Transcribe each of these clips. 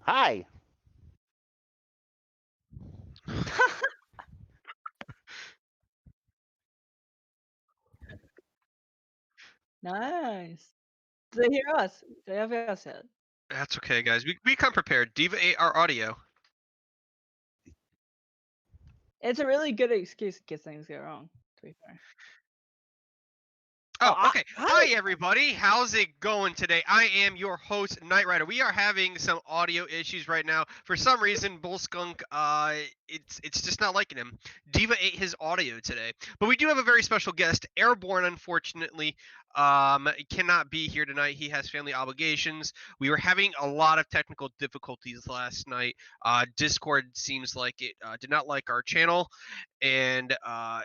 Hi. Nice. Do they hear us? Do they have us yet? That's okay, guys. We come prepared. D.VA our audio. It's a really good excuse in case things go wrong, to be fair. Oh, Oh, I okay. I Hi, everybody. How's it going today? I am your host, Knight Rider. We are having some audio issues right now. For some reason, Bull Skunk, it's just not liking him. Diva ate his audio today, but we do have a very special guest, Airborne. Unfortunately, cannot be here tonight. He has family obligations. We were having a lot of technical difficulties last night. Discord seems like it did not like our channel, and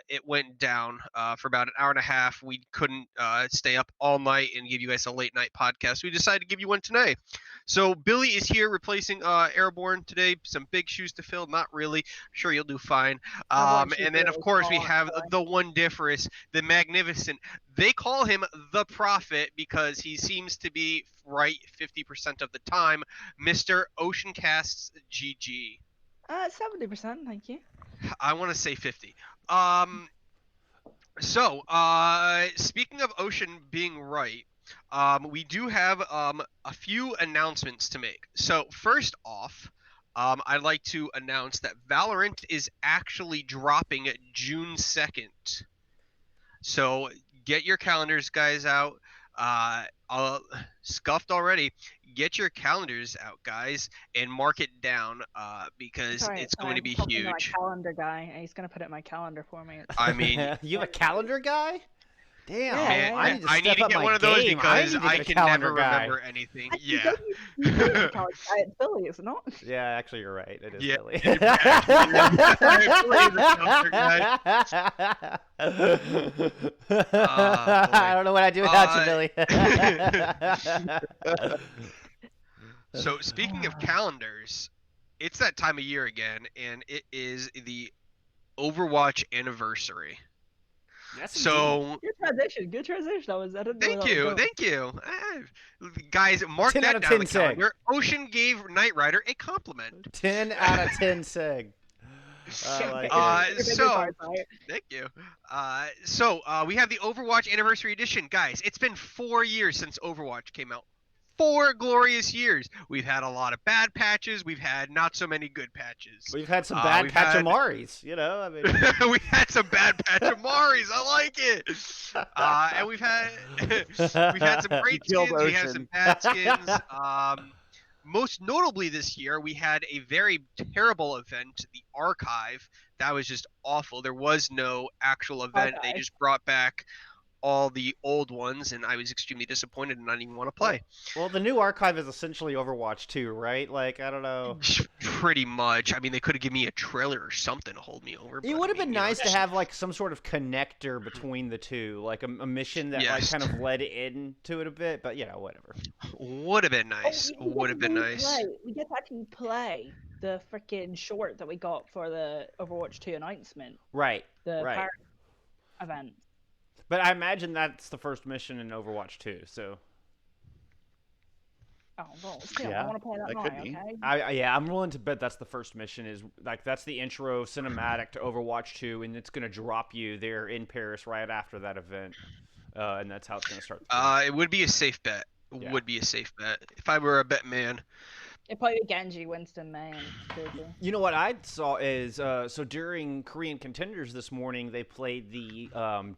it went down for about an hour and a half. We couldn't stay up all night and give you guys a late night podcast. We decided to give you one today. So Billy is here replacing Airborne today. Some big shoes to fill. Not really. Sure, you'll do fine. Everyone should And be then, of really course, we small, have actually. the wondiferous, the magnificent. They call him the Prophet because he seems to be right 50% of the time. Mr. Oceancasts GG. 70%, thank you. I want to say 50. So, speaking of Ocean being right, we do have a few announcements to make. So, first off, I'd like to announce that Valorant is actually dropping June 2nd. So, get your calendars, guys, out. Scuffed already. Get your calendars out, guys, and mark it down because Sorry, it's going to I'm be talking to my huge. calendar guy, and he's gonna put it in my calendar for me. I mean, You have a calendar guy? Yeah, Damn, man, yeah, I yeah. need to I need step to up get my one of those game. I because need to I get a can never calendar guy. remember anything. I Yeah. you do have a calendar guy. It's Billy, is it not? Yeah, actually, you're right. It is Yeah, Billy. you're actually the calendar I boy. don't know what I'd do without you, Billy. So speaking of calendars, it's that time of year again, and it is the Overwatch anniversary. Yes, indeed. So Good transition. Good transition. I didn't know where thank that was you, going. thank you. Guys, mark 10 out that of down on 10 the seg. calendar. Ocean gave Knight Rider a compliment. 10 out of 10 seg. I like Get it. your fingers So hard, right? thank you. We have the Overwatch Anniversary Edition. Guys, it's been 4 years since Overwatch came out. 4 glorious years. We've had a lot of bad patches. We've had not so many good patches. We've had some bad We've had Pachamaris, you know? I mean, we had some bad Pachamaris. I like it. And we've had we've had some great killed skins. We have some Ocean. bad skins. Most notably this year, we had a very terrible event, the Archive. That was just awful. There was no actual event. They Archive. just brought back all the old ones, and I was extremely disappointed and not even want to play. well, the new archive is essentially Overwatch 2, right? Like, I don't know. Pretty much. I mean, they could have given me a trailer or something to hold me over. It But, would I have been mean, you know, nice to have like some sort of connector between the two, like a mission that like Yes. kind of led into it a bit. But whatever. would have been nice. We Would get have to been really nice. play. We get to actually play the freaking short that we got for the Overwatch 2 announcement, Right. the Right. pirate event. But I imagine that's the first mission in Overwatch 2. So Oh, well, still, I Yeah, want to play that that now, could be. okay? I'm willing to bet that's the first mission. Is like that's the intro cinematic to Overwatch 2, and it's gonna drop you there in Paris right after that event, and that's how it's gonna start. It would be a safe bet. Yeah. Would be a safe bet if I were a bet man. They played Genji, Winston, May, and Crazy. You know what I saw is so during Korean Contenders this morning they played the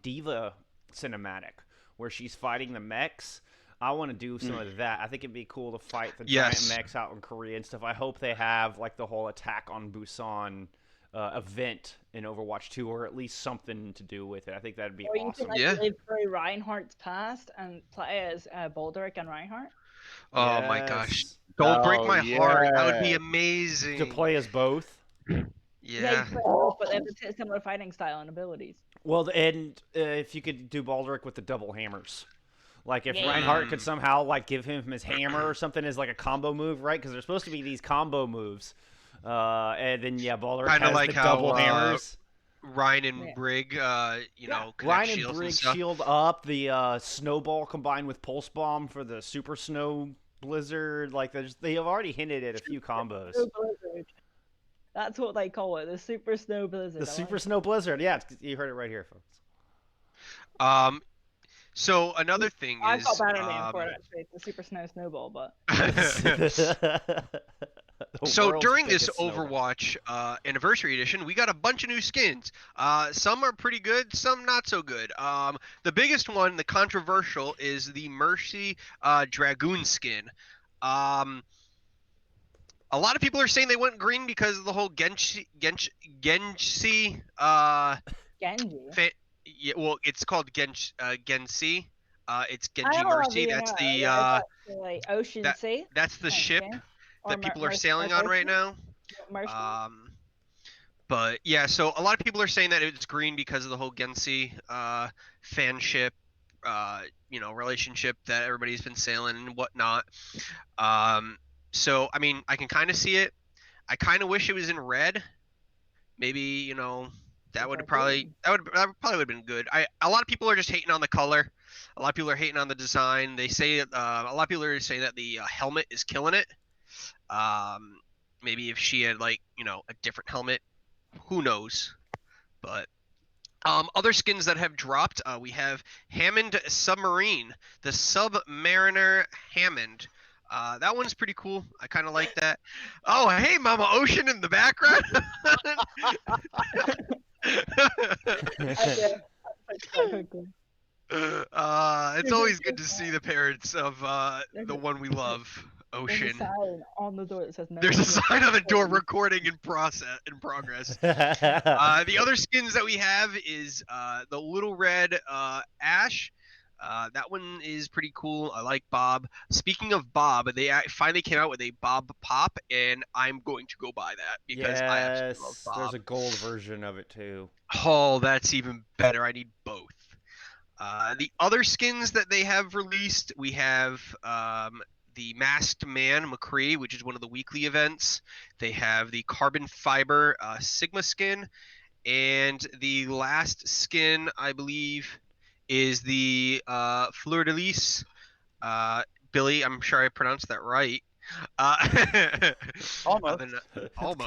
D.VA cinematic where she's fighting the mechs. I want to do some of that. I think it'd be cool to fight the Yes. giant mechs out in Korea and stuff. I hope they have like the whole Attack on Busan event in Overwatch 2, or at least something to do with it. I think that'd be Or you awesome. can like Yeah. live through Reinhardt's past and play as Baldric and Reinhardt. Oh my gosh! Yes. Don't break Oh, my heart. That would be yeah. amazing. To play as both. Yeah, Yeah. you play both, but they have a similar fighting style and abilities. Well, and if you could do Baldric with the double hammers. Like if Yeah. Reinhardt could somehow like give him his hammer or something as like a combo move, right? Because there's supposed to be these combo moves, and then Baldric Kinda has like the how, double hammers. Ryan and Yeah. Brig, connect Ryan and shields Brig stuff. shield up the snowball combined with pulse bomb for the super snow Blizzard, like they have already hinted at a few combos. Snow Blizzard. That's what they call it, the Super Snow Blizzard. The Super Snow Blizzard. Yeah, you heard it right here, folks. So another thing I've is, got a better name for it actually. It's the Super Snow Snowball, but so during this Overwatch Anniversary Edition, we got a bunch of new skins. Some are pretty good, some not so good. The biggest one, the controversial, is the Mercy Dragoon skin. A lot of people are saying they went green because of the whole Genji. Genji. Yeah, well, it's called Gensi. It's I Genji don't know, Mercy. you That's know, the yeah, like Ocean Sea. that's the ship Or that people are Mercy sailing on right now. Mercy. But yeah, so a lot of people are saying that it's green because of the whole Gensi fanship, relationship that everybody's been sailing and whatnot. So I mean, I can kind of see it. I kind of wish it was in red. Maybe that would probably would have been good. A lot of people are just hating on the color. A lot of people are hating on the design. They say a lot of people are saying that the helmet is killing it. Maybe if she had a different helmet, who knows? But other skins that have dropped, we have Hammond Submarine, the Submariner Hammond. That one's pretty cool. I kind of like that. Oh, hey, Mama Ocean in the background. It's always good to see the parents of the one we love, Ocean. There's a sign on the door that says no. There's a sign on the door, recording in progress. The other skins that we have is the Little Red Ash. That one is pretty cool. I like Bob. Speaking of Bob, they finally came out with a Bob Pop, and I'm going to go buy that because I absolutely love Bob. There's a gold version of it too. Oh, that's even better. I need both. The other skins that they have released, we have the Masked Man McCree, which is one of the weekly events. They have the Carbon Fiber Sigma skin, and the last skin, I believe, is the Fleur de Lis. Billy, I'm sure I pronounced that right. Almost. Almost.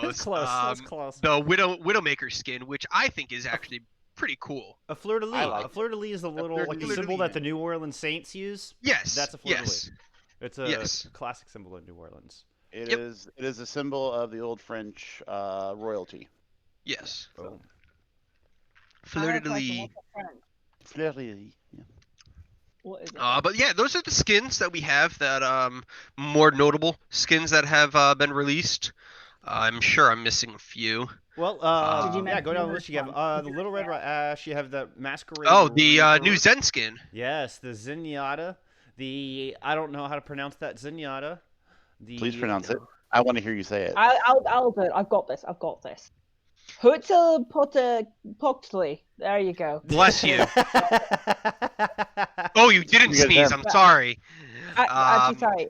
That's close. That's close. The Widowmaker skin, which I think is actually pretty cool. A fleur de lis. like A fleur de lis is the little fleur de like the lis. symbol that the New Orleans Saints use. Yes. That's a fleur de yes. lis. It's a classic symbol in New Orleans. It Yep. is. It is a symbol of the old French royalty. Yes. Boom. Fleur de lis. Fleur de lis. Yeah. What is it? But yeah, those are the skins that we have that more notable skins that have been released. I'm sure I'm missing a few. Well, Did you yeah, go mention down the the list. You have first the Little Red Ash. You have the Masquerade. Oh, the new Reaper. Zen skin. Yes, the Zenyatta. I don't know how to pronounce that Zenyatta. Please pronounce it. I want to hear you say it. I'll do it. I've got this. Huitzilopochtli. There you go. Bless you. Oh, you didn't You guys sneeze. have- I'm sorry. Actually, sorry.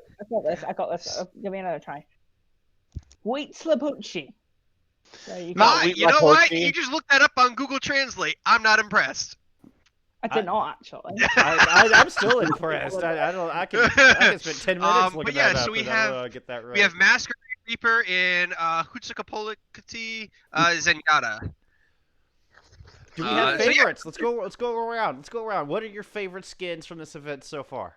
I got this. Give me another try. Huitzilopochtli. There you go. No, Ah, we you know love what? Hochi. You just looked that up on Google Translate. I'm not impressed. I did not actually. I'm still impressed. I can spend 10 minutes looking but yeah, that up so we and have- I'll get that right. We have Masquerade Reaper and Huitzilopochtli Zenyatta. Do we have so yeah. favorites? Let's go around. What are your favorite skins from this event so far?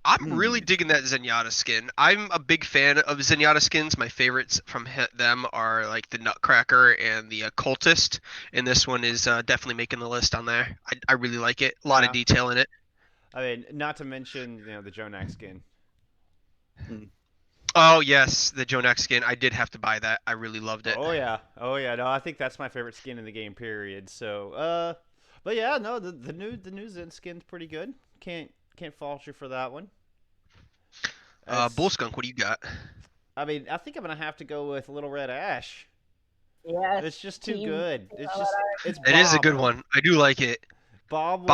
I'm really digging that Zenyatta skin. I'm a big fan of Zenyatta skins. My favorites from them are like the Nutcracker and the Cultist, and this one is definitely making the list on there. I really like it. A lot of Yeah. detail in it. I mean, not to mention the Jonak skin. Oh yes, the Jonak skin. I did have to buy that. I really loved it. Oh yeah. No, I think that's my favorite skin in the game. Period. So, but yeah, no, the new Zen skin's pretty good. Can't fault you for that one. Bull Skunk, what do you got? I mean, I think I'm gonna have to go with Little Red Ash. Yes. It's just too Team good. It's It is a Bob. good one. I do like it. Bob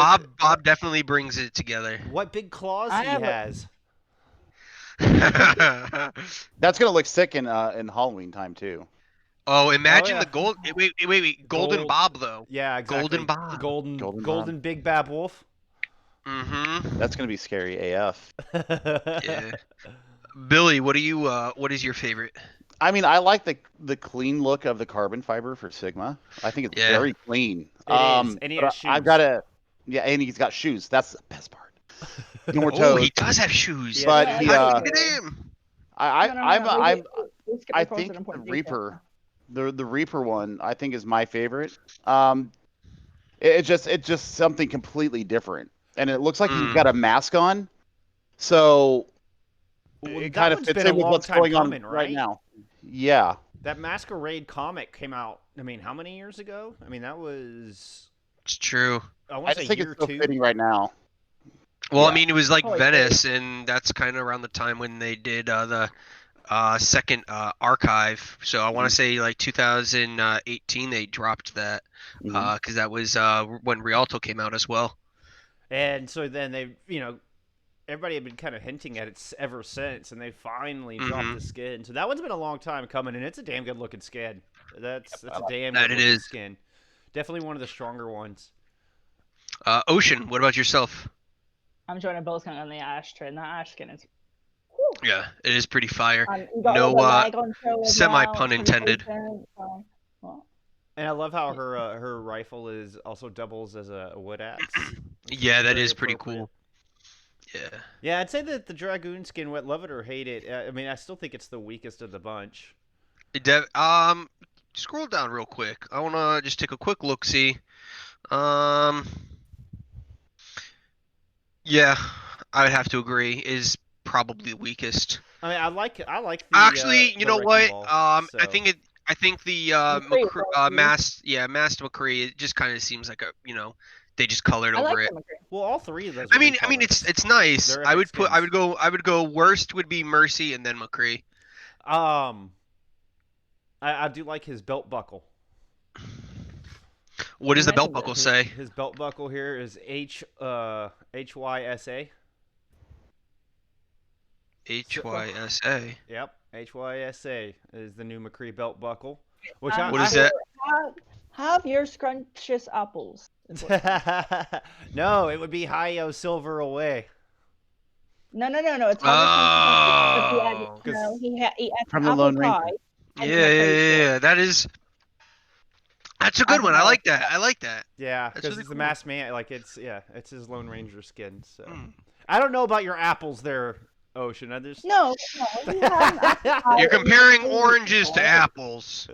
definitely brings it together. What big claws I he have a- has. That's gonna look sick in Halloween time too. Oh, imagine yeah. the gold. Wait. Golden Gold- Bob though. Yeah, exactly. Golden Bob. Golden Golden Big Bad Wolf. Mm-hmm. That's gonna be scary AF. Yeah. Billy, what is your favorite? I mean, I like the clean look of the carbon fiber for Sigma. I think it's Yeah. very clean. It is, and he But has I've shoes. got to, yeah, and he's got shoes. That's the best part. No more Oh, toes. he does have shoes. Yeah, But Yeah, he, Hot yeah. damn. I think the Reaper, the Reaper one, I think is my favorite. It's just something completely different, and it looks like he's got a mask on, so Well, it that kind of one's fits been a in with long what's time going on coming, right right? now. Yeah, That Masquerade comic came out. I mean, how many years ago? I mean, that was It's true. I I want to just say think year it's so two. fitting right now. Well, I Yeah. mean, it was like Holy Venice, and that's kind of around the time when they did the second archive. So I want Mhm. to say like 2018 they dropped that Mhm. because that was when Rialto came out as well. And so then everybody had been kind of hinting at it ever since, and they finally dropped the skin. So that one's been a long time coming, and it's a damn good looking skin. That's a damn That good it looking is. skin. Definitely one of the stronger ones. Ocean, what about yourself? I'm joining Bill's on the Ash train. That Ash skin is. Yeah, it is pretty fire. You got No all the leg on show as semi well. pun It's pretty intended. decent, so, well, And I love how her rifle is also doubles as a wood axe. Yeah, that Very is pretty appropriate. cool. Yeah. Yeah, I'd say that the Dragoon skin, love it or hate it, I mean, I still think it's the weakest of the bunch. Scroll down real quick. I wanna just take a quick look. See. Um. Yeah, I would have to agree. Is probably the weakest. I mean, I like the Actually, you the know wrecking what? ball, I so. think the McCree, Master McCree. It just kind of seems like they just colored I over like it. the McCree. Well, all three of those. I Are mean, recolors. it's nice. They're I epic would skins. go worst would be Mercy and then McCree. I do like his belt buckle. What does You the belt mentioned buckle it. say? His belt buckle here is HYSA. HYSA. Yep, HYSA is the new McCree belt buckle. Which What is that? Have your scrumptious apples. No, it would be Hi-Yo Silver away. No. It's Oh. no, he had From an the apple Lone pie. Ranger. and Yeah, a McCree short. yeah. That's a good one. I like that. I like that. Yeah, That's because really it's the cool. masked man. Like it's his Lone Ranger skin. So Mm. I don't know about your apples there, Ocean. No, he had an apple pie. You're and a comparing McCree oranges to short. apples.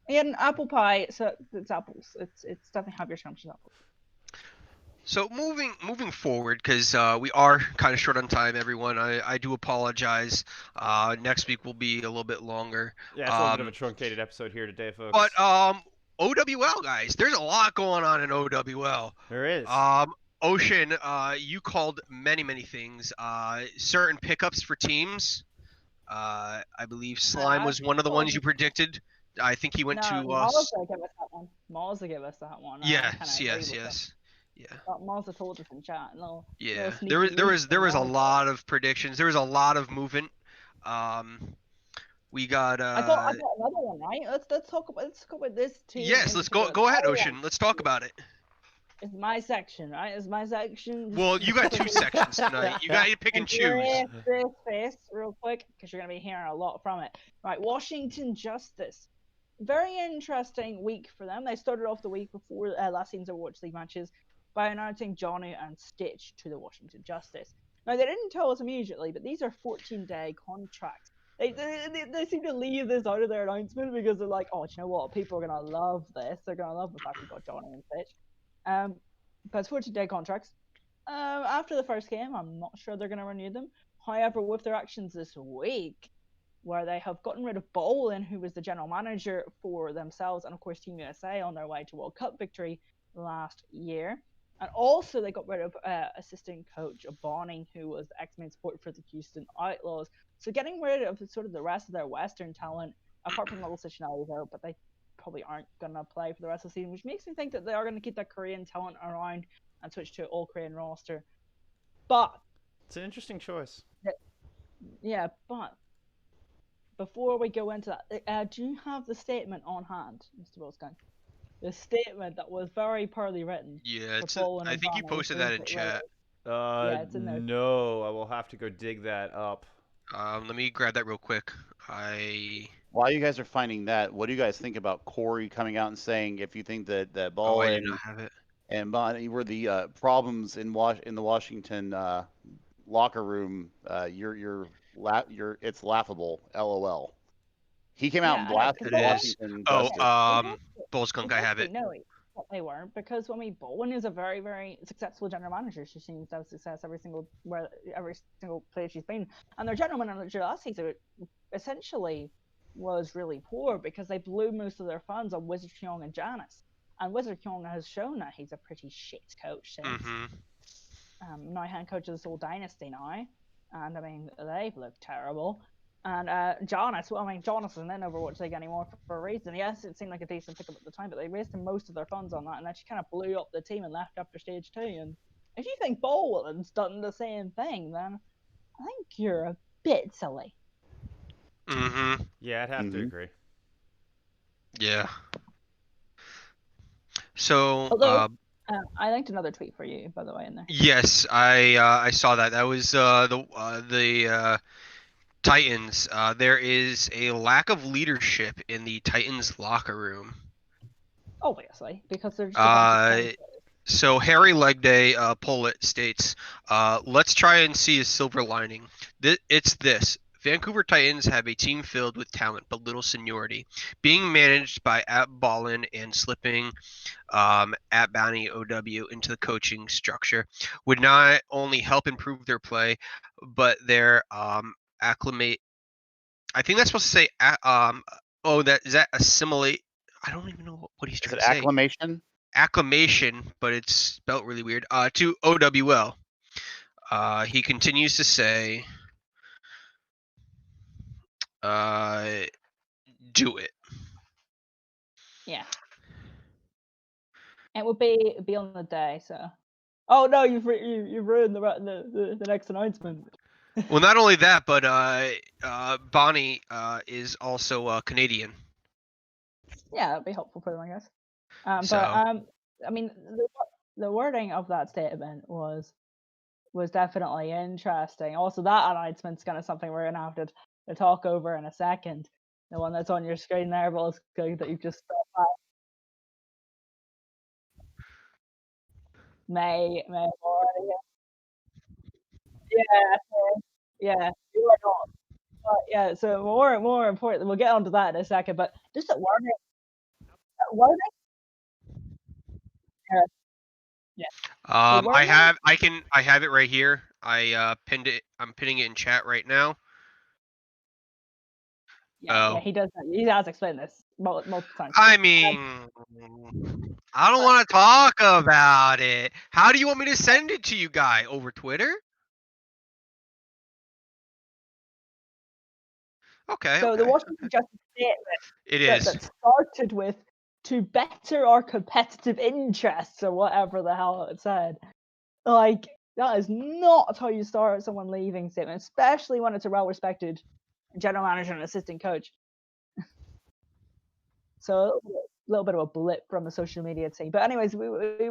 He had an apple pie, so it's apples. It's definitely have your scrumptious apples. So moving forward, because we are kind of short on time, everyone. I do apologize. Next week will be a little bit longer. Yeah, it's a little bit of a truncated episode here today, folks. But OWL guys, there's a lot going on in OWL. There is. Ocean, you called many things. Certain pickups for teams. I believe Slime was one of the ones you predicted. I think he went to. Malza gave us that one. Malza gave us that one. Yes. Yeah. Malza told us in chat. No. Yeah, no there was a Malza. lot of predictions. There was a lot of movement. We got. I got another one, right? Let's talk about this team. Yes, let's go ahead, Ocean. Let's talk about it. It's my section, right? It's my section. Well, you got two sections tonight. You got to pick and choose. This face real quick because you're gonna be hearing a lot from it. Right, Washington Justice. Very interesting week for them. They started off the week before last season's Overwatch League matches by announcing Johnny and Stitch to the Washington Justice. Now, they didn't tell us immediately, but these are 14-day contracts. They seem to leave this out of their announcement because they're like, oh, do you know what? People are going to love this. They're going to love the fact we got Johnny and Stitch. But it's 14-day contracts. After the first game, I'm not sure they're going to renew them. However, with their actions this week, where they have gotten rid of Bolin, who was the general manager for themselves, and of course Team USA on their way to World Cup victory last year. And also they got rid of assistant coach Bonnie, who was the X-Men support for the Houston Outlaws. So getting rid of sort of the rest of their Western talent, apart from Little Cincinnati there, but they probably aren't going to play for the rest of the season, which makes me think that they are going to keep that Korean talent around and switch to an all-Korean roster. But it's an interesting choice. Yeah, but before we go into that, do you have the statement on hand, Mr. Wolfgang? the statement that was very poorly written. Yeah, for Paul and I think you O'Donnell posted that in briefly, right? chat. Yeah, it's in there. No, I will have to go dig that up. Let me grab that real quick. While you guys are finding that, what do you guys think about Corey coming out and saying if you think that Oh, Ball I did not have it. and Bonnie were the problems in the Washington locker room, it's laughable. LOL. He came out and Yeah, I know, blasted because It is. Washington Oh, justice. Bullskunk, I have it. No, they weren't, because Bowen is a very, very successful general manager. She seems to have success every single place she's been, and their general manager last season essentially was really poor because they blew most of their funds on Wizard Kyung and Janice, and Wizard Kyung has shown that he's a pretty shit coach since. Now hand coach of this whole dynasty now, and I mean they've looked terrible. And Jonas isn't in Overwatch League anymore for a reason. Yes, it seemed like a decent pickup at the time, but they wasted most of their funds on that, and then she kind of blew up the team and left after stage 2. And if you think Bowen's done the same thing, then I think you're a bit silly. Yeah, I'd have to agree. Yeah. So, Although, I linked another tweet for you, by the way, in there. yes, I saw that. That was the Titans. There is a lack of leadership in the Titans locker room. Obviously, because they're just a bunch of So Harry Legday, Pollitt states, let's try and see a silver lining. It's this. Vancouver Titans have a team filled with talent but little seniority. Being managed by Ballin and slipping at Bounty OW into the coaching structure would not only help improve their play, but their acclimate. I think that's supposed to say that assimilate. I don't even know what he's Is trying it to say. acclamation? Acclamation, but it's spelt really weird. To OWL. He continues to say, do it. Yeah. It would be on the day, so. Oh no, you've ruined the next announcement. Well, not only that, but Bonnie is also Canadian. Yeah, that'd be helpful for them, I guess. So. But I mean, the wording of that statement was definitely interesting. Also, that announcement's kind of something we're gonna have to talk over in a second. The one that's on your screen there, but that you've just May already. Yeah, you are not. But yeah, so more important. We'll get onto that in a second. But just at wording. Yeah. I have it right here. I pinned it. I'm pinning it in chat right now. Yeah, he does that. He has explained this multiple times. I mean, I don't want to talk about it. How do you want me to send it to you, guy? Over Twitter? Okay. So the Washington Justice statement that started with "to better our competitive interests" or whatever the hell it said. Like, that is not how you start someone leaving statement, especially when it's a well-respected general manager and assistant coach. So a little bit of a blip from the social media team. But anyways, we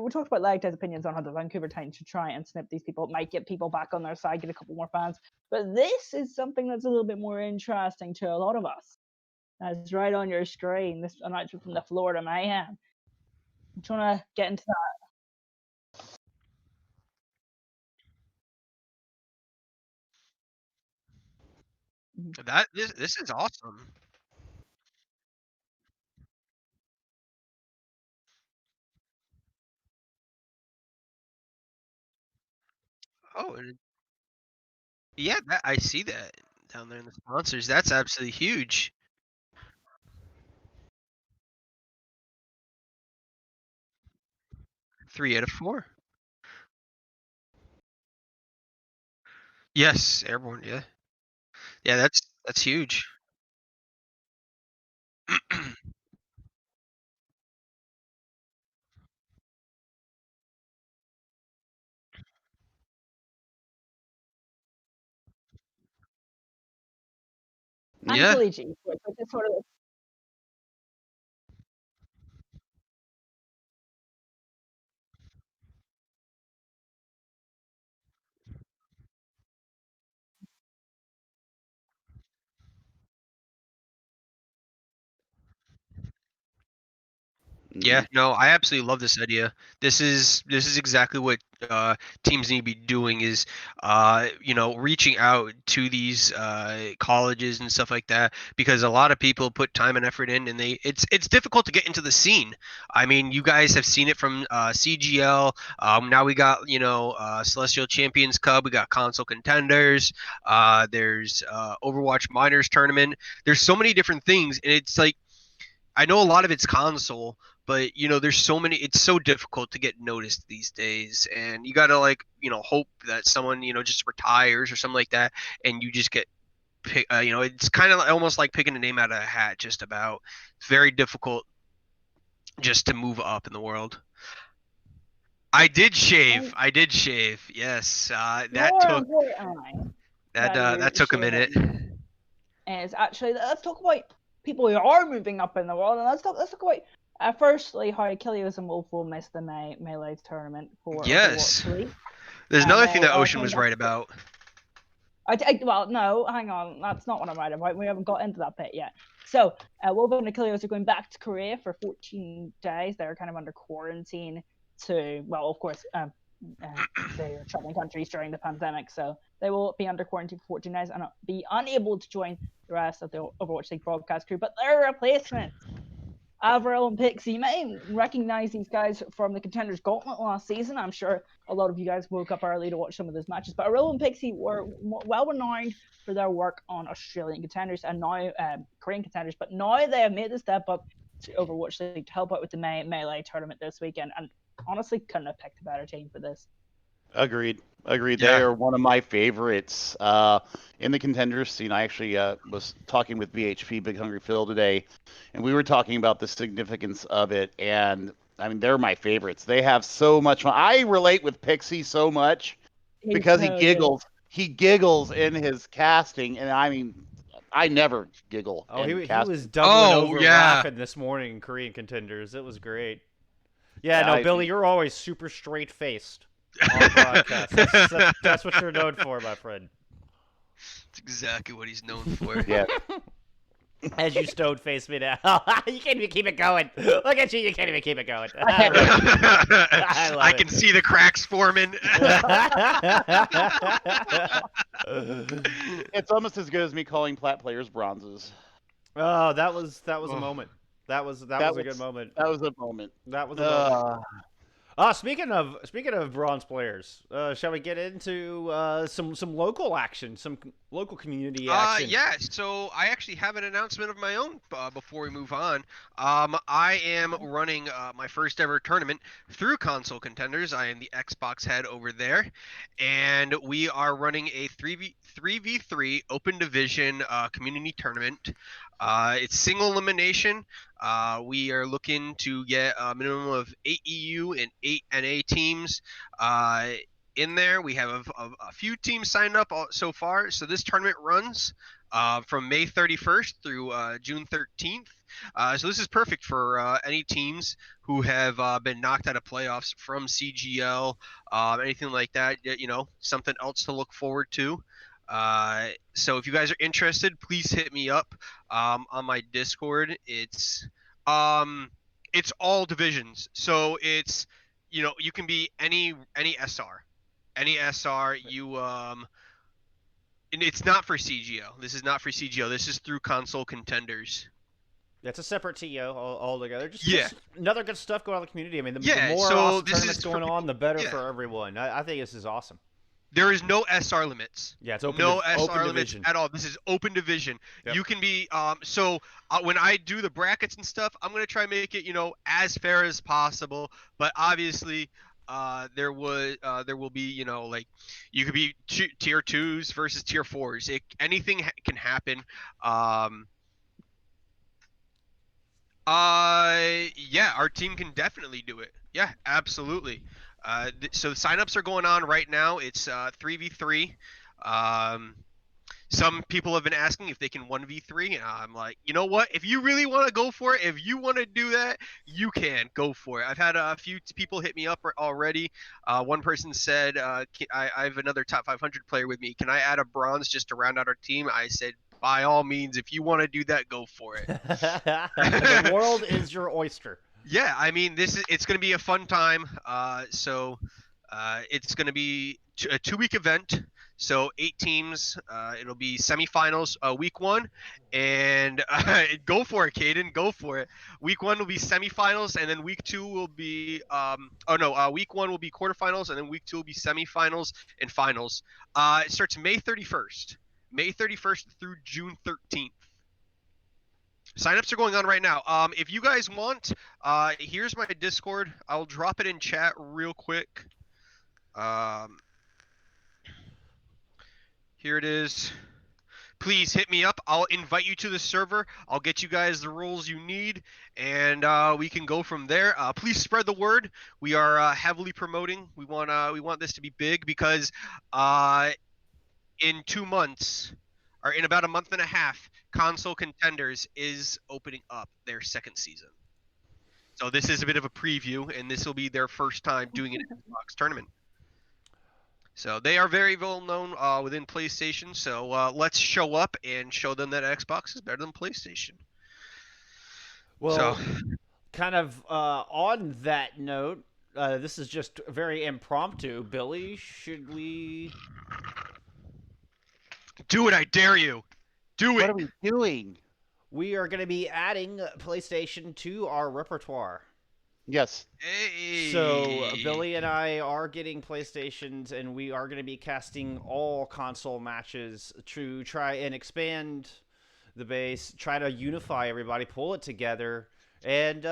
talked about Lagday's opinions on how the Vancouver Titans should try and snip these people. It might get people back on their side, get a couple more fans. But this is something that's a little bit more interesting to a lot of us. That's right on your screen. This announcement from the Florida Mayhem. Do you want to get into that? This is awesome. Oh, yeah, I see that down there in the sponsors. That's absolutely huge. Three out of four. Yes, airborne. Yeah, yeah, that's huge. And Yeah. collegiate, which is sort of Yeah, no, I absolutely love this idea. This is exactly what teams need to be doing is reaching out to these colleges and stuff like that, because a lot of people put time and effort in, and it's difficult to get into the scene. I mean, you guys have seen it from CGL. Now we got Celestial Champions Cup. We got console contenders. There's Overwatch Minors tournament. There's so many different things, and it's like, I know a lot of it's console, but there's so many. It's so difficult to get noticed these days, and you gotta hope that someone just retires or something like that, and you just get pick. It's kind of almost like picking a name out of a hat. Just about. It's very difficult just to move up in the world. I did shave. Yes, that took a minute. Is actually, let's talk about people who are moving up in the world, and let's talk about firstly how Achilles and Wolf missed the Melee tournament for Yes. Overwatch 3. There's another thing that Ocean was right about. Well, no, hang on, that's not what I'm right about. We haven't got into that bit yet. So, Wolf and Achilles are going back to Korea for 14 days. They're kind of under quarantine of course, they're traveling countries during the pandemic, so they will be under quarantine for 14 days and be unable to join the rest of the Overwatch League broadcast crew. But their replacements, Avril and Pixie, you may recognize these guys from the Contenders Gauntlet last season. I'm sure a lot of you guys woke up early to watch some of those matches. But Avril and Pixie were well renowned for their work on Australian Contenders and now Korean Contenders. But now they have made the step up to Overwatch League to help out with the Melee tournament this weekend. And honestly, couldn't have picked a better team for this. Agreed. Yeah. They are one of my favorites in the Contenders scene. I actually was talking with BHP, Big Hungry Phil, today, and we were talking about the significance of it. And I mean, they're my favorites. They have so much fun. I relate with Pixie so much because he giggles. Good. He giggles in his casting, and I mean, I never giggle. Oh, he was doubling over laughing this morning in Korean Contenders. It was great. Yeah, no, Billy, you're always super straight-faced on broadcast. That's what you're known for, my friend. That's exactly what he's known for. Yeah. As you stone-face me now. You can't even keep it going. Look at you, you can't even keep it going. I can see the cracks forming. It's almost as good as me calling plat players bronzes. Oh, that was a moment. That was a good moment. That was a moment. That was a moment. Speaking of bronze players, shall we get into some local action, some local community action? Yeah. So I actually have an announcement of my own before we move on. I am running my first ever tournament through Console Contenders. I am the Xbox head over there, and we are running a 3v3 open division community tournament. It's single elimination. We are looking to get a minimum of 8 EU and 8 NA teams in there. We have a few teams signed up so far. So this tournament runs from May 31st through June 13th. So this is perfect for any teams who have been knocked out of playoffs from CGL, anything like that. Something else to look forward to. So if you guys are interested, please hit me up on my Discord. It's all divisions, so it's you can be any SR. And it's not for CGO. This is not for CGO. This is through Console Contenders. That's a separate TO altogether. Just another good stuff going on in the community. I mean, the more awesome tournaments going on, the better for everyone. I think this is awesome. There is no SR limits. Yeah, it's open. No open SR limits division. at all. This is open division. Yep. You can be when I do the brackets and stuff, I'm gonna try and make it as fair as possible. But obviously, there will be like you could be tier 2s versus tier 4s. Anything can happen. Yeah, our team can definitely do it. Yeah, absolutely. So the signups are going on right now. It's 3v3. Some people have been asking if they can 1v3, and I'm like, you know what? If you really want to go for it, if you want to do that, you can go for it. I've had a few people hit me up already. One person said, I have another top 500 player with me. Can I add a bronze just to round out our team? I said, by all means, if you want to do that, go for it. The world is your oyster. Yeah, I mean, it's going to be a fun time. So it's going to be a 2-week event. So 8 teams. It'll be semifinals week 1, and go for it, Caden. Go for it. Week 1 will be semifinals, and then week 2 will be week 1 will be quarterfinals, and then week 2 will be semifinals and finals. It starts May 31st. May 31st through June 13th. Signups are going on right now. If you guys want, here's my Discord. I'll drop it in chat real quick. Here it is. Please hit me up. I'll invite you to the server. I'll get you guys the rules you need, and we can go from there. Please spread the word. We are heavily promoting. We want this to be big because in 2 months, or in about a month and a half, Console Contenders is opening up their second season. So this is a bit of a preview, and this will be their first time doing an Xbox tournament. So they are very well known within PlayStation. So let's show up and show them that Xbox is better than PlayStation. Well, kind of on that note, this is just very impromptu. Billy, should we? Do it, I dare you. Do What it. are we doing? We are going to be adding PlayStation to our repertoire. Yes. Hey. So Billy and I are getting PlayStations, and we are going to be casting all console matches to try and expand the base, try to unify everybody, pull it together, and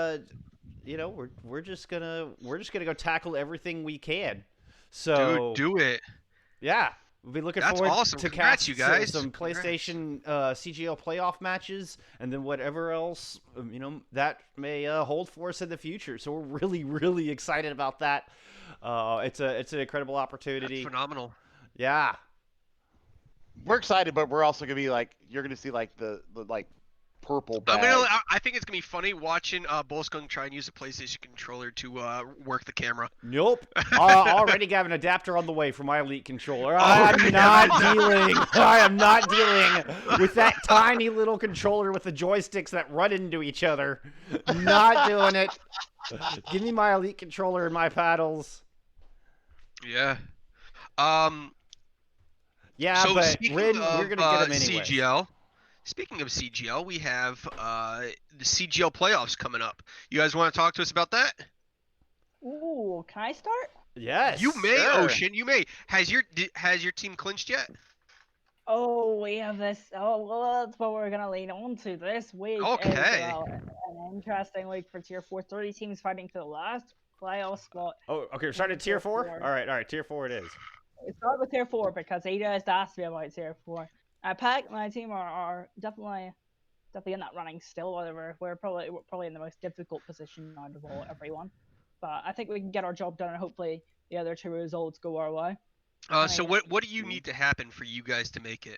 we're just gonna go tackle everything we can. So Dude, do it. yeah. We'll be looking That's forward awesome. to Congrats, cast you guys. some PlayStation CGL playoff matches, and then whatever else that may hold for us in the future. So we're really, really excited about that. It's an incredible opportunity. That's phenomenal. Yeah. We're excited, but we're also gonna be like, you're gonna see like the purple bag. I think it's gonna be funny watching Bolskung try and use a PlayStation controller to work the camera. Nope. Already got an adapter on the way for my Elite controller. I am not dealing with that tiny little controller with the joysticks that run into each other. Not doing it. Give me my Elite controller and my paddles. Yeah. Yeah, So but Rin, we're gonna get them anyway. CGL. Speaking of CGL, we have the CGL playoffs coming up. You guys want to talk to us about that? Ooh, can I start? Yes. You may, Sure. Ocean. You may. Has your team clinched yet? Oh, we have this. Oh, well, that's what we're gonna lean on to this week. Okay. An interesting week for Tier 4. 30 teams fighting for the last playoff spot. Oh, okay. We're starting at Tier 4? All right. Tier 4 it is. We start with Tier 4 because Ada has asked me about Tier 4. Pack, my team are definitely in that running still. Whatever, we're probably in the most difficult position out of everyone. But I think we can get our job done, and hopefully the other 2 results go our way. So what do you need to happen for you guys to make it?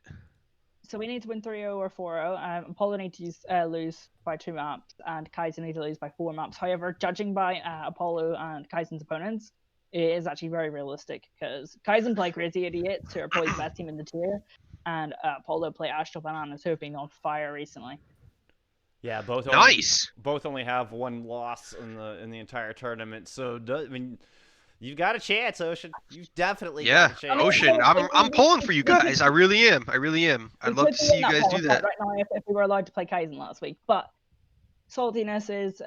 So we need to win 3-0 or 4-0. Apollo needs to lose by 2 maps, and Kaizen needs to lose by 4 maps. However, judging by Apollo and Kaizen's opponents, it is actually very realistic because Kaizen play Crazy Idiots, who are probably the best team in the tier, and Apollo play Astral Bananas, who have been on fire recently. Yeah, both only have 1 loss in the entire tournament. So you've got a chance, Ocean. You've definitely got a chance. Ocean. I'm pulling for you guys. I really am. I'd love to see you guys do that. Right now, if we were allowed to play Kaizen last week, but saltiness is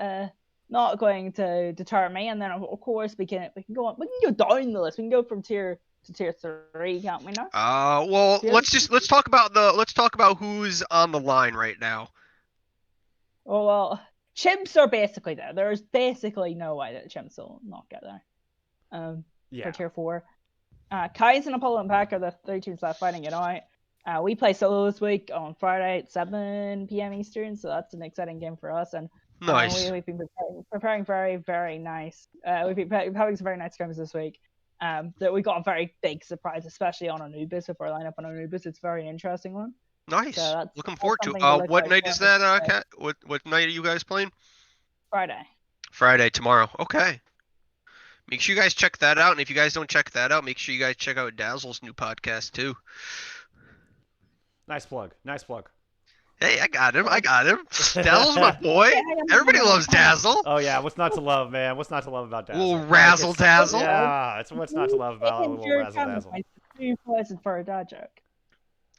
not going to deter me. And then of course we can go on. We can go down the list. We can go from tier to tier 3, can't we now? Well, let's talk about who's on the line right now. Oh well, chimps are basically there. There's basically no way that chimps will not get there. For tier 4. Kaizen, Apollo, and Pack are the 3 teams left fighting it out. We play solo this week on Friday at 7 p.m. Eastern, so that's an exciting game for us. And nice. We've been preparing very, very nice. We've been having some very nice games this week. That we got a very big surprise, especially on Anubis. If we're lined up on Anubis, it's a very interesting one. Nice. So looking forward to it. What night is that, Kat? What night are you guys playing? Friday Tomorrow. Okay. Make sure you guys check that out, and if you guys don't check that out, make sure you guys check out Dazzle's new podcast too. Nice plug. Hey, I got him. Dazzle's my boy. Everybody loves Dazzle. Oh yeah, what's not to love, man? What's not to love about Dazzle? Little razzle dazzle. Yeah, it's what's not to love about a little razzle dazzle. 2 points for a dad joke.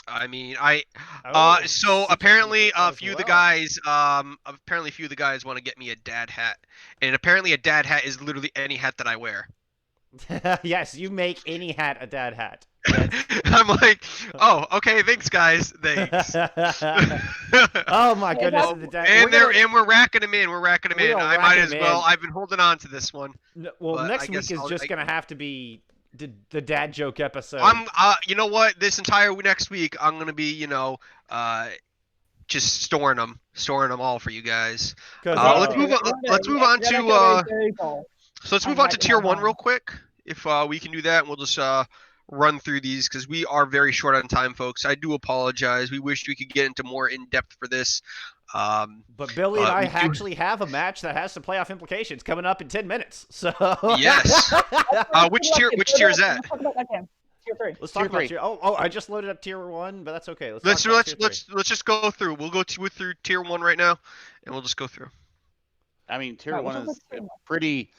I mean, Oh, so CJ apparently as a few of well. the guys want to get me a dad hat, and apparently a dad hat is literally any hat that I wear. Yes, you make any hat a dad hat. I'm like, oh, okay, thanks guys, thanks. Oh my Yeah, goodness, that's- the dad. And we're racking them in. We're racking them We in. are I might racking as 'em well. in. I've been holding on to this one. Well, but next I guess week is just gonna have to be the dad joke episode. You know what? This entire next week, I'm gonna be, just storing them all for you guys. 'Cause, Let's move on. Let's move on to. So let's move on to tier 1 real quick, if we can do that, and we'll just run through these because we are very short on time, folks. I do apologize. We wish we could get into more in depth for this. But Billy and I we do- actually have a match that has some playoff implications coming up in 10 minutes. So Yes. Which tier is that? Let's talk about that game. Tier 3. let's talk Tier about three. tier. Oh, I just loaded up tier 1, but that's okay. Let's talk about tier three. let's just go through. We'll go through tier 1 right now, and we'll just go through. I mean, tier Right, one what's is up with tier one? pretty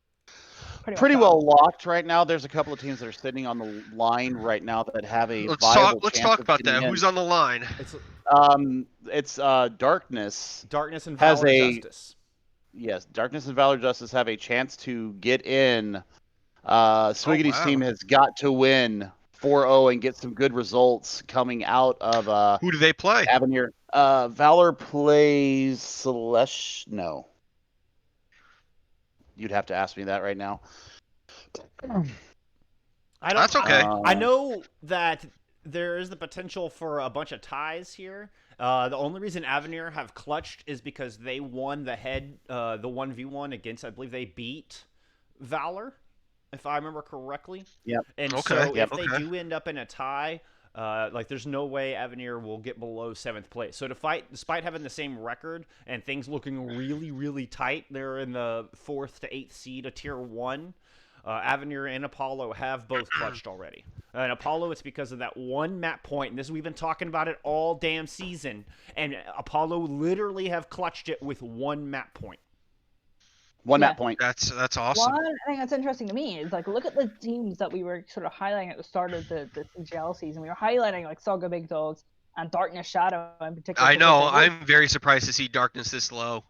Pretty well locked right now. There's a couple of teams that are sitting on the line right now that have a viable Let's chance talk of about getting that. in. Who's on the line? It's Darkness. Darkness and has Valor a- Justice. Yes, Darkness and Valor Justice have a chance to get in. Swiggity's wow. team has got to win 4-0 and get some good results coming out of Who do they play? Avenir. Valor plays Celeste. No. You'd have to ask me that right now. That's okay. I know that there is the potential for a bunch of ties here. The only reason Avenir have clutched is because they won the 1v1 against, I believe they beat Valor, if I remember correctly. Yep. And Okay, so yep, if they okay. do end up in a tie, there's no way Avenir will get below 7th place. So despite having the same record and things looking really, really tight, they're in the 4th to 8th seed of tier 1. Avenir and Apollo have both clutched already. And Apollo, it's because of that one map point, and we've been talking about it all damn season. And Apollo literally have clutched it with one map point. One Yeah. map point. That's awesome. One thing that's interesting to me is look at the teams that we were sort of highlighting at the start of the CGL season. We were highlighting Saga Big Dogs and Darkness Shadow in particular. I know. because they were- I'm very surprised to see Darkness this low.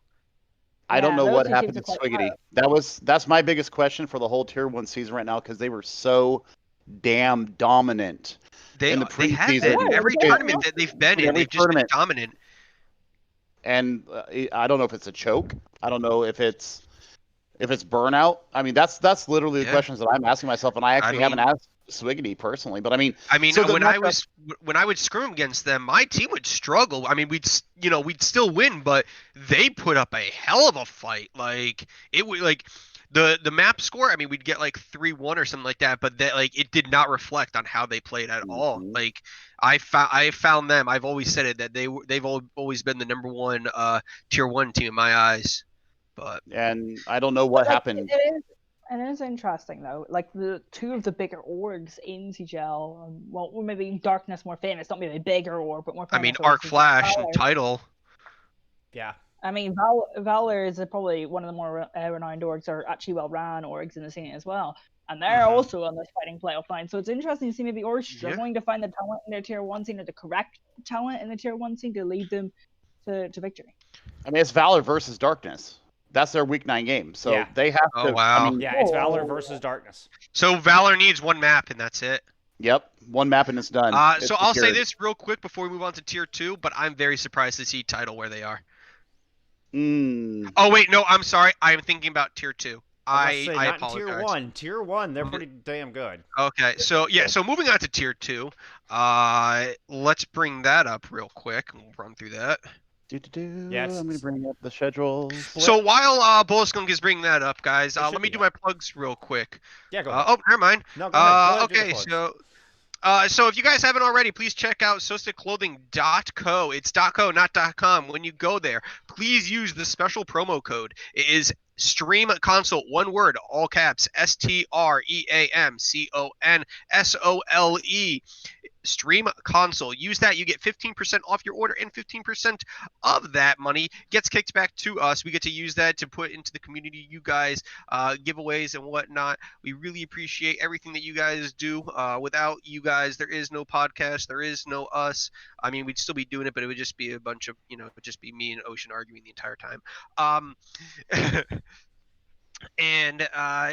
I don't Yeah, know those what two happened to teams are quite Swiggity. That's my biggest question for the whole tier 1 season right now because they were so damn dominant. They In the they have preseason. been. Every Yeah, tournament that they've been in, Every they've just been tournament. dominant. And I don't know if it's a choke. I don't know if it's burnout. I mean, that's literally the Yeah. questions that I'm asking myself, and I actually haven't asked Swiggity personally. But I mean, so the when matchup- I would scrim against them, my team would struggle. I mean, we'd still win, but they put up a hell of a fight. It would the map score. I mean, we'd get 3-1 or something like that, but that it did not reflect on how they played at all. Mhm. I found them. I've always said it that they've always been the number 1 tier 1 team in my eyes. But and I don't know what happened. It is interesting though. The two of the bigger orgs in CGL, well, maybe Darkness more famous, not maybe bigger org, but more I famous. mean, orgs Arc is Flash Valor. and Title. Yeah. I mean, Valor is probably one of the more renowned orgs, or actually well-run orgs in the scene as well. And they're Mhm. also on this fighting playoff line. So it's interesting to see maybe orgs struggling to find the talent in their tier 1 scene, or the correct talent in the tier 1 scene to lead them to victory. I mean, it's Valor versus Darkness. That's their week 9 game, so Yeah. they have Oh, to. wow. I mean, Yeah, it's Valor versus Darkness. So Valor needs one map, and that's it. yep, one map and it's done. It's So I'll say secured. this real quick before we move on to tier 2, but I'm very surprised to see Title where they are. Oh wait, no, I'm sorry. I'm thinking about tier 2. I not apologize. in tier 1. Tier 1, they're pretty damn good. Okay, so so moving on to tier 2, let's bring that up real quick, and we'll run through that. Yes. I'm gonna bring up the schedules. So while Bullskunk is bringing that up, guys, It should let me be do my plugs real quick. Yeah, go ahead. Oh, never mind. No, go ahead. Go ahead, do the Okay, plugs. so if you guys haven't already, please check out sosticlothing.co. It's .co, not .com. When you go there, please use the special promo code. It is Stream Console, one word, all caps, STREAMCONSOLE. Stream Console. Use that. You get 15% off your order, and 15% of that money gets kicked back to us. We get to use that to put into the community, you guys, giveaways and whatnot. We really appreciate everything that you guys do. Without you guys, there is no podcast. There is no us. I mean, we'd still be doing it, but it would just be a bunch of, it would just be me and Ocean arguing the entire time. And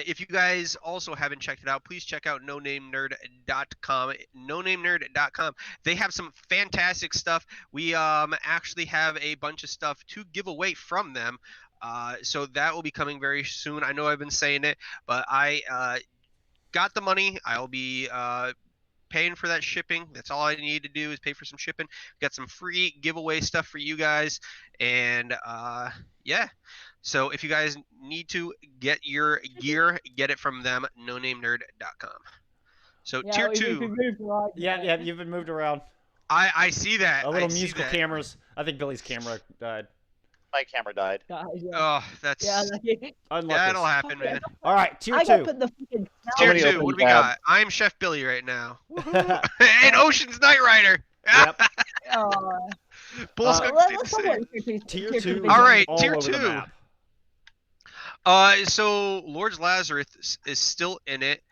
if you guys also haven't checked it out, please check out nonamenerd.com. Nonamenerd.com. They have some fantastic stuff. We actually have a bunch of stuff to give away from them. So that will be coming very soon. I know I've been saying it, but I got the money. I'll be paying for that shipping. That's all I need to do is pay for some shipping. Got some free giveaway stuff for you guys. And yeah. So if you guys need to get your gear, get it from them, nonamenerd.com. So Yeah, tier we've 2. been moved around. Yeah, you've been moved around. I see that. A little I see musical that. cameras. I think Billy's camera died. My camera died. Yeah, Oh, that's like, Unlucky. that'll happen, man. All right, tier I gotta 2. put the fucking Tier many 2. open What do we tabs? got? I'm Chef Billy right now. And Ocean's Knight Rider. Yep. Bull's Uh, gonna let's say talk it. about tier Tier 2. division. All right, all tier over the 2. map. So Lord's Lazarus is still in it,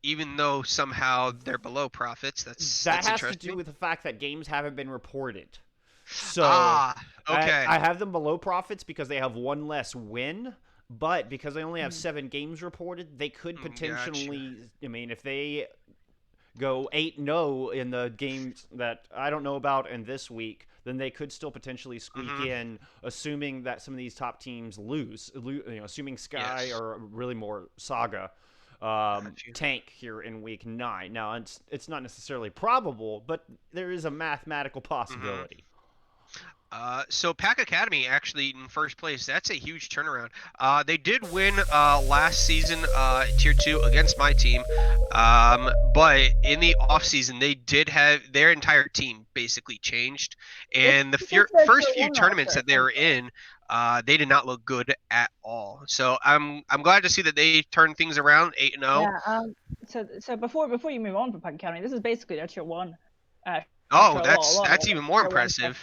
even though somehow they're below profits. That's That has to interesting. do with the fact that games haven't been reported. So Okay. I have them below profits because they have one less win, but because they only have 7 games reported, they could potentially. I mean, if they go 8-0 in the games that I don't know about in this week, then they could still potentially squeak in, assuming that some of these top teams lose. Assuming Sky or really more Saga tank here in week 9. Now it's not necessarily probable, but there is a mathematical possibility. So Pack Academy actually in first place. That's a huge turnaround. They did win last season tier 2 against my team, but in the off season they did have their entire team basically changed, and the first few tournaments that they were in, they did not look good at all. So I'm glad to see that they turned things around 8-0. Yeah. So before you move on from Pack Academy, this is basically their tier 1. Oh, that's even more impressive.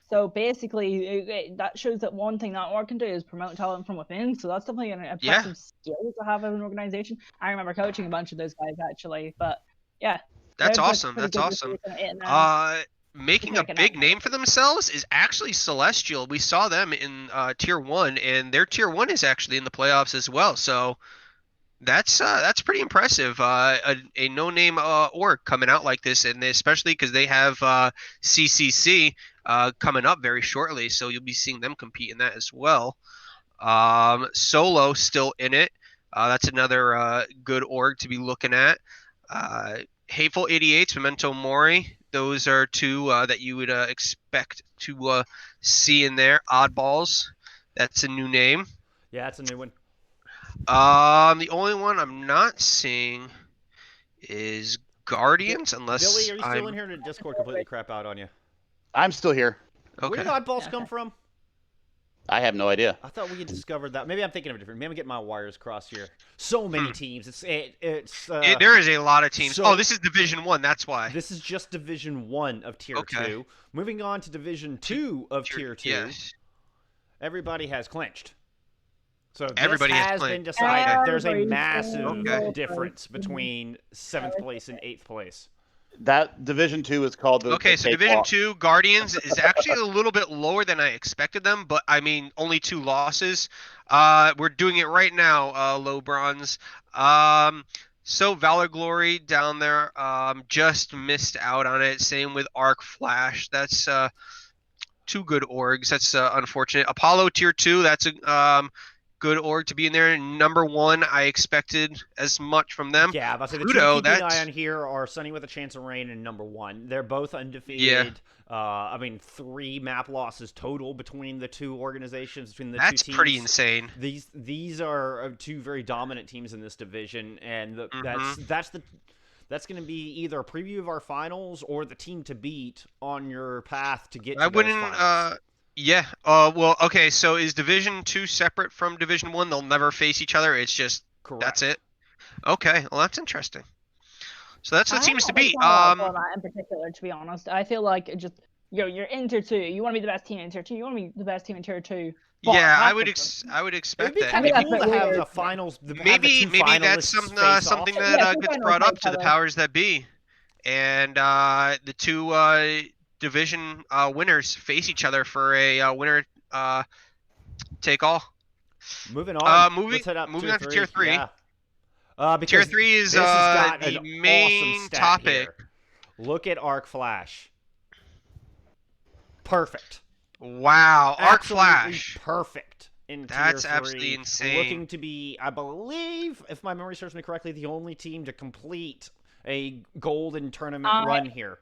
So basically, that shows that one thing that org can do is promote talent from within. So that's definitely an impressive skill to have as an organization. I remember coaching a bunch of those guys actually, but yeah. That's awesome. That's awesome. Making a big name for themselves is actually Celestial. We saw them in tier 1, and their tier 1 is actually in the playoffs as well. So that's pretty impressive. A no-name org coming out like this, and especially because they have CCC coming up very shortly, so you'll be seeing them compete in that as well. Solo still in it. That's another good org to be looking at. Hateful 88s, Memento Mori. Those are 2 that you would expect to see in there. Oddballs. That's a new name. Yeah, that's a new one. The only one I'm not seeing is Guardians, unless Billy, are you still in here? Did Discord completely crap out on you? I'm still here. Okay. Where did oddballs come from? I have no idea. I thought we had discovered that. Maybe I'm thinking of a different. Maybe I'm getting my wires crossed here. So many teams. There is a lot of teams. so- This is Division 1. That's why. This is just Division 1 of Tier 2. Moving on to Division 2 of Tier 2. Yes. Everybody has clinched. So this Everybody has has been clinched. decided. There's a Everybody's massive clinched. difference between 7th place and 8th place. That Division 2 is called the Okay, so Division 2 Guardians is actually a little bit lower than I expected them, but I mean only 2 losses. We're doing it right now, low bronze. So Valor Glory down there, just missed out on it. Same with Arc Flash. That's 2 good orgs. That's unfortunate. Apollo tier 2. That's a good org to be in there. Number 1, I expected as much from them. Yeah, but the two Pluto, keeping an eye on here are Sunny with a Chance of Rain and Number 1. They're both undefeated. I mean, 3 map losses total between the 2 organizations, between the 2 teams. That's pretty insane. These are 2 very dominant teams in this division, and that's going to be either a preview of our finals or the team to beat on your path to get to those finals. Yeah. Well, okay. So is Division 2 separate from Division 1? They'll never face each other. It's just Correct. That's it. Okay. Well, that's interesting. So that's the I'm teams to not a big beat. fan of that format in particular, to be honest. I feel like it just you're in tier 2. You want to be the best team in tier 2. You want to be the best team in tier 2. But Yeah, I half would of them- I would It would expect be that. kind of think Maybe that's cool to have weird. the finals. Have the maybe two that's finalists some face something off. that Yeah, two gets finalists brought play up each to the other. powers that be, and the two division winners face each other for a winner take all. Moving on. Moving Let's head up moving tier on to tier 3. Yeah. Tier Because 3 is this has got the an awesome main stat topic. here. Look at Arc Flash. Perfect. Wow, Arc Absolutely Flash. perfect in That's tier 3. absolutely insane. Looking to be, I believe, if my memory serves me correctly, the only team to complete a golden tournament run here.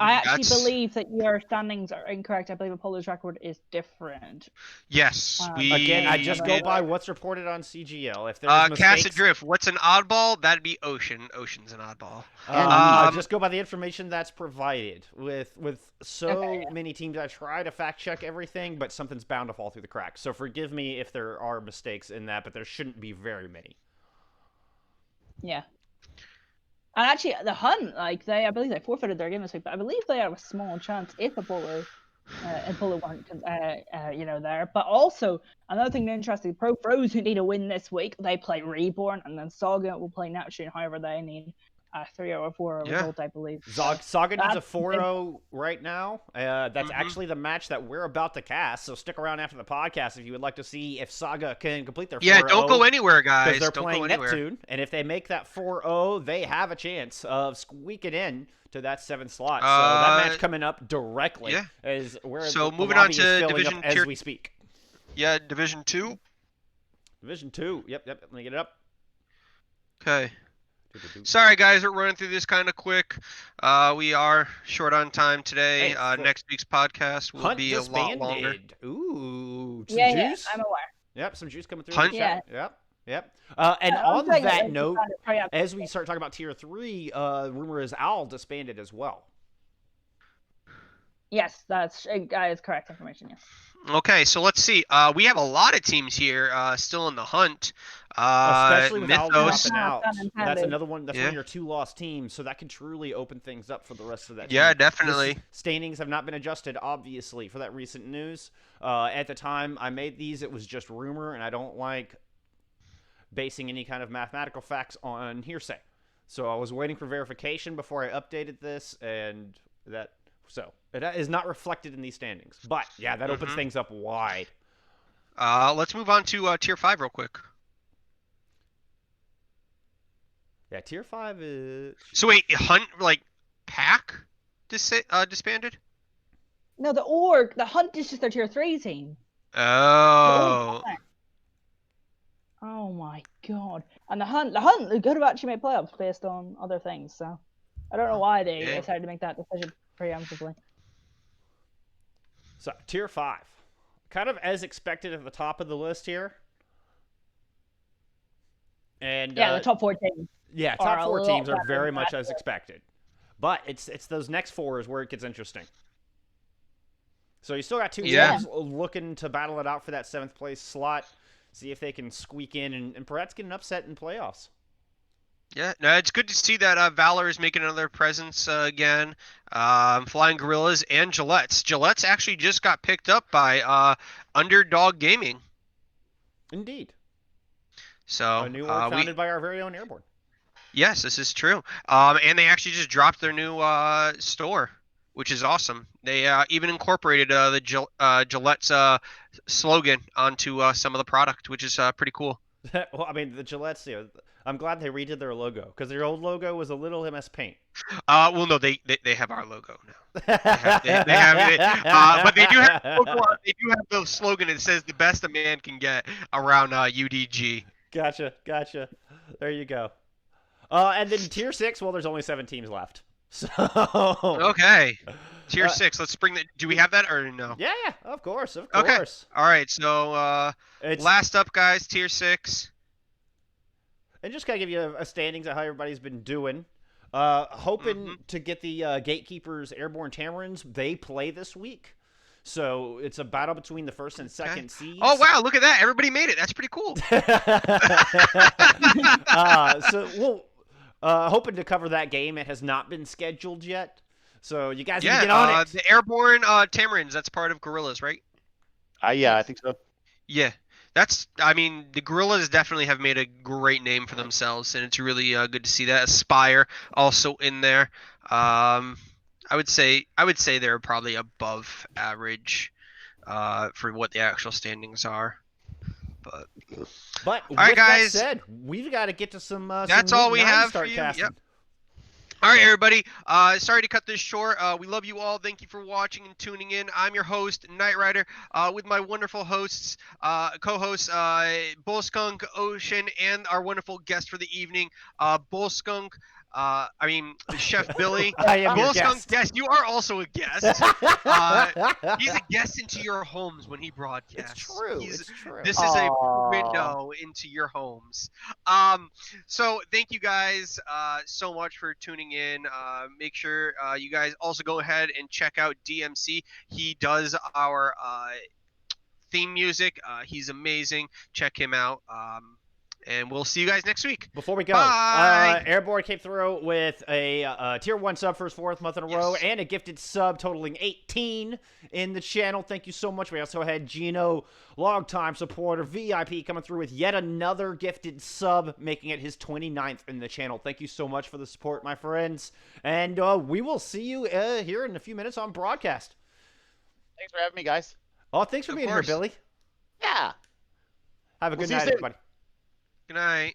I actually That's- believe that your standings are incorrect. I believe Apollo's record is different. Yes, we Again, I just go did. by what's reported on CGL. If there's mistakes, Cast Adrift. What's an oddball? That'd be Ocean. Ocean's an oddball. I just go by the information that's provided. With so Okay. many teams, I try to fact check everything, but something's bound to fall through the cracks. So forgive me if there are mistakes in that, but there shouldn't be very many. Yeah. And actually, the Hunt, like I believe they forfeited their game this week, but I believe they have a small chance if Apollo weren't, there. But also, another thing interesting, Pro Pros who need a win this week, they play Reborn, and then Saga will play Neptune. However, they need a 3 or 4 result, I believe. Saga needs a that's 4-0 right now. That's Mhm. actually the match that we're about to cast. So stick around after the podcast if you would like to see if Saga can complete their 4-0. Yeah, don't go anywhere, guys. Because they're Don't playing go anywhere. Neptune, and if they make that 4-0, they have a chance of squeaking in to that 7th slot. So that match coming up directly. yeah. As where So the moving on lobby is to filling Division up as tier- we speak. Yeah, Division 2. Division 2. Yep. Let me get it up. Okay. Sorry, guys, we're running through this kind of quick. We are short on time today. Hey, Next week's podcast will Hunt be a lot longer. disbanded. Ooh, some Yeah, juice. I'm aware. Yep, some juice coming through. Hunt- In the chat. Yep. And I'm on saying that it's note, kind of pre- as we start talking about tier 3, rumor is Owl disbanded as well. Yes, that is correct information, yes. Okay, so let's see. We have a lot of teams here still in the hunt. Especially with Owl Mythos. dropping out. Unintended. That's another one. That's one Yeah. of your 2 lost teams, so that can truly open things up for the rest of that Yeah, team. definitely. The standings have not been adjusted, obviously, for that recent news. At the time I made these, it was just rumor, and I don't like basing any kind of mathematical facts on hearsay. So I was waiting for verification before I updated this, and it is not reflected in these standings. But yeah, that opens things up wide. Let's move on to tier 5 real quick. Yeah, tier 5 is. So wait, Hunt pack disbanded? No, the Hunt is just their tier 3 team. Oh. Oh my god. And the Hunt, they could have actually made playoffs based on other things, so I don't know why they Yeah. decided to make that decision preemptively. So tier 5, kind of as expected at the top of the list here. And Yeah, the top 4 teams. yeah, are top a 4 lot teams are better very than much that. as expected. But it's those next 4 is where it gets interesting. So you still got 2 Yeah. teams looking to battle it out for that 7th place slot. See if they can squeak in and perhaps get an upset in playoffs. Yeah, no, it's good to see that Valor is making another presence again. Flying Gorillas and Gillette's. Gillette's actually just got picked up by Underdog Gaming. Indeed. So A new org founded by our very own Airborne. yes, this is true. And they actually just dropped their new store, which is awesome. They even incorporated the Gillette's slogan onto some of the product, which is pretty cool. Well, I mean, the Gillette's, I'm glad they redid their logo, because their old logo was a little MS Paint. Well, no, they have our logo now. They have it, but they do have they do have the slogan that says "the best a man can get" around UDG. Gotcha. There you go. And then tier 6, well, there's only 7 teams left. So. Okay, tier 6. Let's bring that. Do we have that or no? Yeah, of course. Okay. All right. So It's, last up, guys, tier 6. and just gotta give you a standings of how everybody's been doing. Hoping Mm-hmm. to get the Gatekeepers Airborne Tamarins. They play this week. So it's a battle between the 1st and 2nd seeds. Oh wow! Look at that. Everybody made it. That's pretty cool. hoping to cover that game. It has not been scheduled yet, so you guys need to Yeah, get on it. the airborne Tamarins, that's part of Gorillas, right? Yeah, I think so. Yeah, I mean, the Gorillas definitely have made a great name for themselves, and it's really good to see that. Aspire also in there. I would say they're probably above average for what the actual standings are. But all right, with guys, that said, we've got to get to some. That's some all Week we 9 have start for you. casting. Yep. All right, everybody. Sorry to cut this short. We love you all. Thank you for watching and tuning in. I'm your host, Knight Rider, with my wonderful hosts, co-hosts, Bull Skunk, Ocean, and our wonderful guest for the evening, Bull Skunk. Chef Billy. I am your Bull Skunk, guest. yes, you are also a guest. He's a guest into your homes when he broadcasts. It's true. It's true. This is a Aw. window into your homes. So thank you guys so much for tuning in. Make sure you guys also go ahead and check out DMC. He does our theme music. He's amazing. Check him out. And we'll see you guys next week. Before we go, Bye. Airborne came through with a tier 1 sub for his 4th month in a row, Yes. and a gifted sub totaling 18 in the channel. Thank you so much. We also had Gino, longtime supporter, VIP, coming through with yet another gifted sub, making it his 29th in the channel. Thank you so much for the support, my friends. And we will see you here in a few minutes on broadcast. Thanks for having me, guys. Oh, thanks for Of being course. here, Billy. Yeah. Have a We'll good see you night, soon. everybody. Good night.